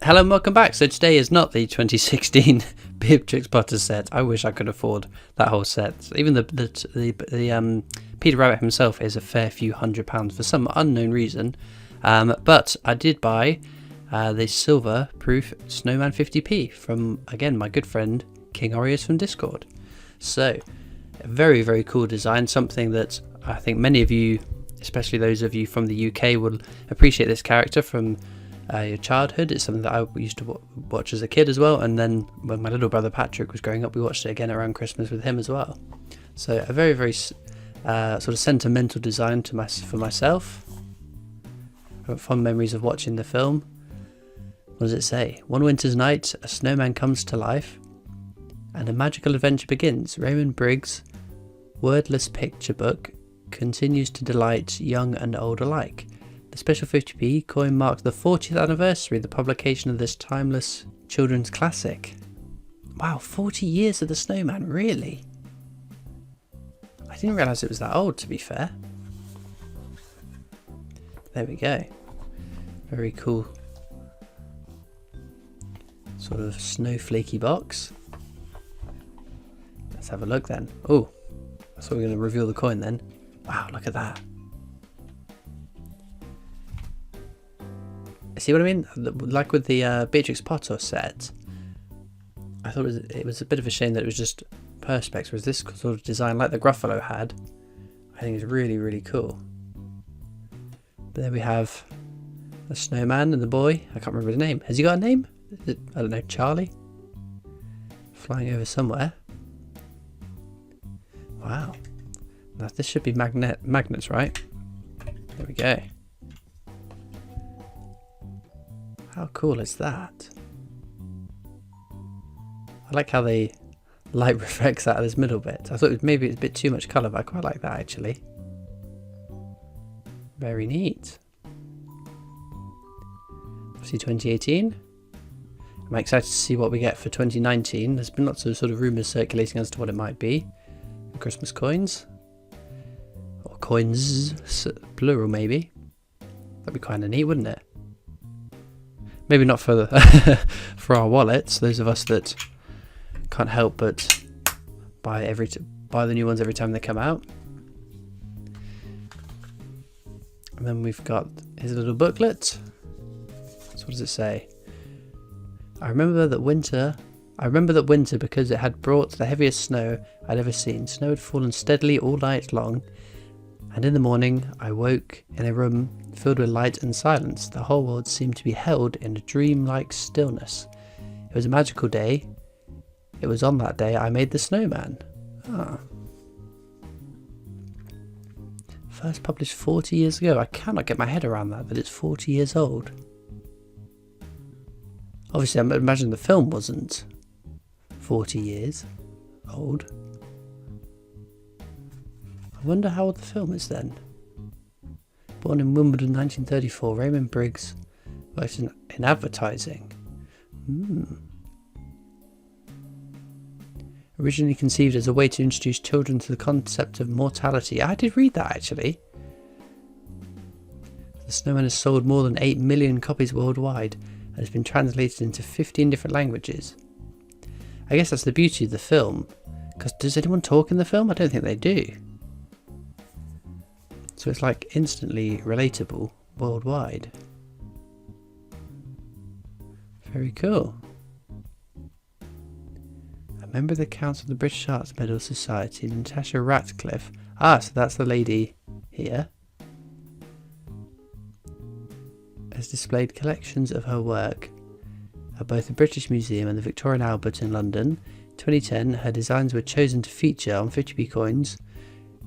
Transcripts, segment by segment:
Hello and welcome back. So today is not the 2016 Beatrix Potter set. I wish I could afford that whole set. Even the Peter Rabbit himself is a fair few £100 for some unknown reason. But I did buy the silver proof Snowman 50p from, again, my good friend King Orius from Discord. So a very, very cool design. Something that I think many of you, especially those of you from the UK, will appreciate this character from your childhood. It's something that I used to watch as a kid as well, and then when my little brother Patrick was growing up, we watched it again around Christmas with him as well. So a very, very sort of sentimental design for myself. I've got fond memories of watching the film. What does it say? One winter's night, a snowman comes to life and a magical adventure begins. Raymond Briggs' wordless picture book continues to delight young and old alike. The special 50p coin marks the 40th anniversary of the publication of this timeless children's classic. Wow, 40 years of the Snowman, really? I didn't realise it was that old, to be fair. There we go. Very cool. Sort of snowflakey box. Let's have a look then. Oh, I thought we were going to reveal the coin then. Wow, look at that. See what I mean? Like with the Beatrix Potter set, I thought it was a bit of a shame that it was just perspex, whereas this sort of design, like the Gruffalo had, I think is really, really cool. There we have the snowman and the boy. I can't remember his name. Has he got a name? Is it, I don't know, Charlie? Flying over somewhere. Wow. Now this should be magnets, right? There we go. How cool is that? I like how the light reflects out of this middle bit. I thought maybe it's a bit too much colour, but I quite like that actually. Very neat. Obviously 2018. I'm excited to see what we get for 2019. There's been lots of sort of rumours circulating as to what it might be. Christmas coins. Or coins, plural maybe. That'd be kind of neat, wouldn't it? Maybe not for for our wallets, those of us that can't help but buy the new ones every time they come out. And then we've got his little booklet. So what does it say? I remember that winter because it had brought the heaviest snow I'd ever seen. Snow had fallen steadily all night long, and in the morning I woke in a room filled with light and silence. The whole world seemed to be held in a dream-like stillness. It was a magical day. It was on that day I made the snowman. Ah. First published 40 years ago. I cannot get my head around that it's 40 years old. Obviously, I imagine the film wasn't 40 years old. I wonder how old the film is then. Born in Wimbledon 1934, Raymond Briggs worked in advertising. Originally conceived as a way to introduce children to the concept of mortality. I did read that actually. The Snowman has sold more than 8 million copies worldwide and has been translated into 15 different languages. I guess that's the beauty of the film, because does anyone talk in the film? I don't think they do. So it's like instantly relatable worldwide. Very cool. A member of the Council of the British Arts Medal Society, Natasha Ratcliffe. Ah, so that's the lady here. Has displayed collections of her work at both the British Museum and the Victoria and Albert in London. In 2010, her designs were chosen to feature on 50p coins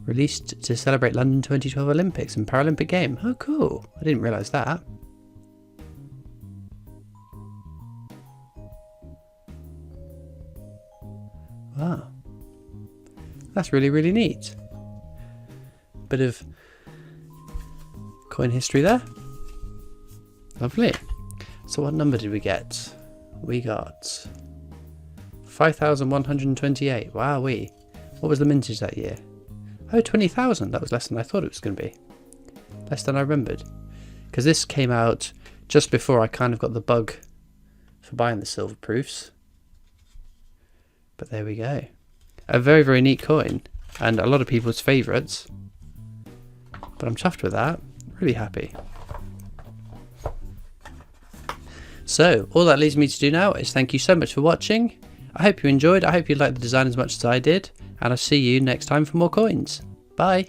released to celebrate London 2012 Olympics and Paralympic Game. Oh, cool. I didn't realise that. Wow. That's really, really neat. Bit of coin history there. Lovely. So what number did we get? We got 5,128. Wowee. What was the mintage that year? Oh, 20,000. That was less than I thought it was going to be. Less than I remembered. Because this came out just before I kind of got the bug for buying the silver proofs. But there we go. A very, very neat coin, and a lot of people's favourites. But I'm chuffed with that. Really happy. So, all that leaves me to do now is thank you so much for watching. I hope you enjoyed. I hope you liked the design as much as I did. And I'll see you next time for more coins. Bye.